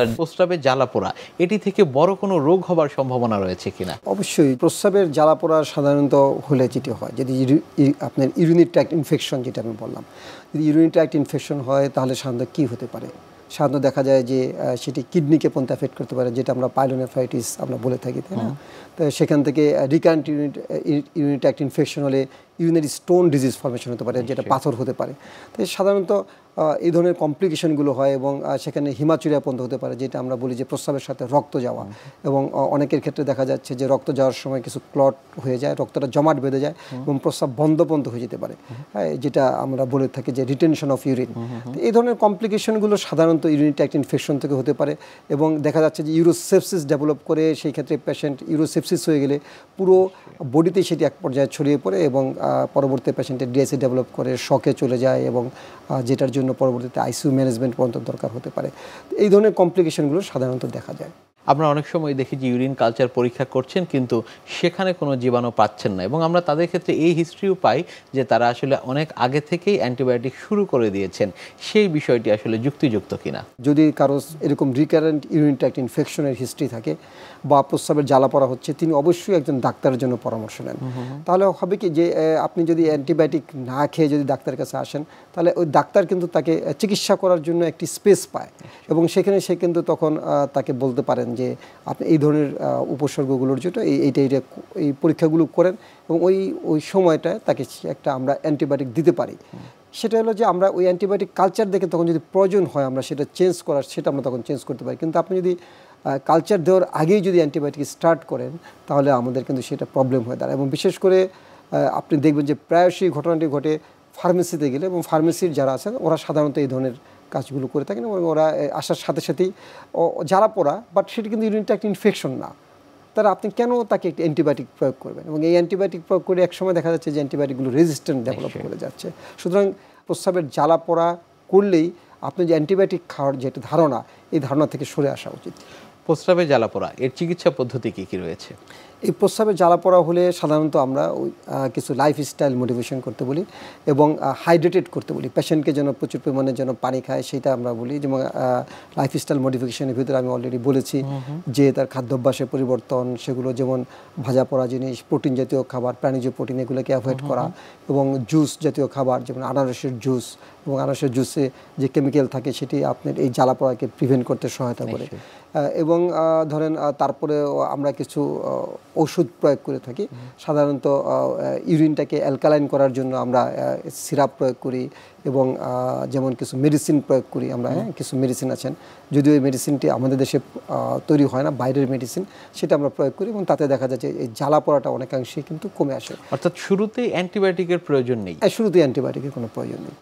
Ulcer, প্রস্রাবের জ্বালাপোড়া, এটি থেকে বড় কোনো রোগ হবার সম্ভাবনা রয়েছে কিনা? অবশ্যই প্রস্রাবের জ্বালাপোড়া সাধারণত হলে যেটি হয়, যদি আপনার ইউরিনারি ট্র্যাক্ট ইনফেকশন, যেটা আমি বললাম, যদি ইউরিনারি ট্র্যাক্ট ইনফেকশন হয় তাহলে সাধারণত কী হতে পারে? সাধারণত দেখা যায় যে সেটি কিডনিকে পর্যন্ত এফেক্ট করতে পারে, যেটা আমরা পাইলোনেফ্রাইটিস আমরা বলে থাকি, তাই না? তো সেখান থেকে রিকারেন্ট ইউরিনারি ট্র্যাক্ট ইনফেকশন হলে ইউরিনারি স্টোন ডিজিজ ফর্মেশন হতে পারে, যেটা পাথর হতে পারে। তো সাধারণত এই ধরনের কমপ্লিকেশনগুলো হয় এবং সেখানে হিমাচুরিয়া পর্যন্ত হতে পারে, যেটা আমরা বলি যে প্রস্রাবের সাথে রক্ত যাওয়া। এবং অনেকের ক্ষেত্রে দেখা যাচ্ছে যে রক্ত যাওয়ার সময় কিছু ক্লট হয়ে যায়, রক্তটা জমাট বেঁধে যায় এবং প্রস্রাব বন্ধ হয়ে যেতে পারে, যেটা আমরা বলে থাকি যে রিটেনশন অফ ইউরিন। তো এই ধরনের কমপ্লিকেশনগুলো সাধারণত ইউরিনারি ট্র্যাক্ট ইনফেকশন থেকে হতে পারে এবং দেখা যাচ্ছে যে ইউরোসেপসিস ডেভেলপ করে, সেই ক্ষেত্রে পেশেন্ট ইউরোসেপসিস হয়ে গেলে পুরো বডিতে সেটি এক পর্যায়ে ছড়িয়ে পড়ে এবং পরবর্তী পেশেন্টের ডিএসি ডেভেলপ করে, শকে চলে যায় এবং যেটার জন্য পরবর্তীতে আইসিইউ ম্যানেজমেন্ট পর্যন্ত দরকার হতে পারে। এই ধরনের কমপ্লিকেশনগুলো সাধারণত দেখা যায়। আমরা অনেক সময় দেখি যে ইউরিন কালচার পরীক্ষা করছেন কিন্তু সেখানে কোনো জীবাণু পাচ্ছেন না, এবং আমরা তাদের ক্ষেত্রে এই হিস্ট্রিও পাই যে তারা আসলে অনেক আগে থেকেই অ্যান্টিবায়োটিক শুরু করে দিয়েছেন। সেই বিষয়টি আসলে যুক্তিযুক্ত কিনা? যদি কারো এরকম রিকারেন্ট ইউরিন ট্র্যাক্ট ইনফেকশনের হিস্ট্রি থাকে বা প্রস্রাবের জ্বালা পড়া হচ্ছে, তিনি অবশ্যই একজন ডাক্তারের জন্য পরামর্শ নেন। তাহলে হবে কি যে আপনি যদি অ্যান্টিবায়োটিক না খেয়ে যদি ডাক্তারের কাছে আসেন, তাহলে ওই ডাক্তার কিন্তু তাকে চিকিৎসা করার জন্য একটি স্পেস পায় এবং সেখানে সে কিন্তু তখন তাকে বলতে পারেন যে আপনি এই ধরনের উপসর্গগুলোর জন্য এইটা এই পরীক্ষাগুলো করেন এবং ওই সময়টায় তাকে একটা আমরা অ্যান্টিবায়োটিক দিতে পারি। সেটা হলো যে আমরা ওই অ্যান্টিবায়োটিক কালচার দেখে তখন যদি প্রয়োজন হয় আমরা সেটা চেঞ্জ করার, সেটা আমরা তখন চেঞ্জ করতে পারি। কিন্তু আপনি যদি কালচার দেওয়ার আগেই যদি অ্যান্টিবায়োটিক স্টার্ট করেন তাহলে আমাদের কিন্তু সেটা প্রবলেম হয়ে দাঁড়ায়। এবং বিশেষ করে আপনি দেখবেন যে প্রায়শই ঘটনাটি ঘটে ফার্মেসিতে গেলে, এবং ফার্মেসির যারা আছেন ওরা সাধারণত এই ধরনের কাজগুলো করে থাকেন এবং ওরা আসার সাথে সাথেই জ্বালা পোড়া, বাট সেটা কিন্তু ইউরিন ট্র্যাক্ট ইনফেকশন না, তারা আপনি কেন তাকে একটি অ্যান্টিবায়োটিক প্রয়োগ করবেন? এবং এই অ্যান্টিবায়োটিক প্রয়োগ করে একসময় দেখা যাচ্ছে যে অ্যান্টিবায়োটিকগুলো রেজিস্ট্যান্ট ডেভেলপ করে যাচ্ছে। সুতরাং প্রস্রাবের জ্বালা পোড়া করলেই আপনি যে অ্যান্টিবায়োটিক খাওয়ার যেটা ধারণা, এই ধারণা থেকে সরে আসা উচিত। প্রস্রাবের জ্বালাপোড়া এর চিকিৎসা পদ্ধতি কী কী রয়েছে? এই প্রস্রাবের জ্বালাপোড়া হলে সাধারণত আমরা কিছু লাইফস্টাইল মোটিভেশন করতে বলি এবং হাইড্রেটেড করতে বলি, পেশেন্টকে যেন প্রচুর পরিমাণে যেন পানি খায় সেটা আমরা বলি। যেমন লাইফস্টাইল মডিফিকেশনের ভিতরে আমি অলরেডি বলেছি যে তার খাদ্যাভ্যাসের পরিবর্তন, সেগুলো যেমন ভাজা পোড়া জিনিস, প্রোটিন জাতীয় খাবার, প্রাণীজ প্রোটিন এগুলোকে অ্যাভয়েড করা এবং জুস জাতীয় খাবার যেমন আনারসের জুস, এবং আনারসের জুসে যে কেমিক্যাল থাকে সেটি আপনার এই জ্বালাপোড়াকে প্রিভেন্ট করতে সহায়তা করে। এবং ধরেন তারপরে আমরা কিছু ওষুধ প্রয়োগ করে থাকি। সাধারণত ইউরিনটাকে অ্যালকালাইন করার জন্য আমরা সিরাপ প্রয়োগ করি এবং যেমন কিছু মেডিসিন প্রয়োগ করি আমরা। কিছু মেডিসিন আছেন, যদিও এই মেডিসিনটি আমাদের দেশে তৈরি হয় না, বাইরের মেডিসিন, সেটা আমরা প্রয়োগ করি এবং তাতে দেখা যাচ্ছে এই জ্বালা পড়াটা অনেকাংশেই কিন্তু কমে আসে। অর্থাৎ শুরুতেই অ্যান্টিবায়োটিকের প্রয়োজন নেই? শুরুতেই অ্যান্টিবায়োটিকের কোনো প্রয়োজন নেই।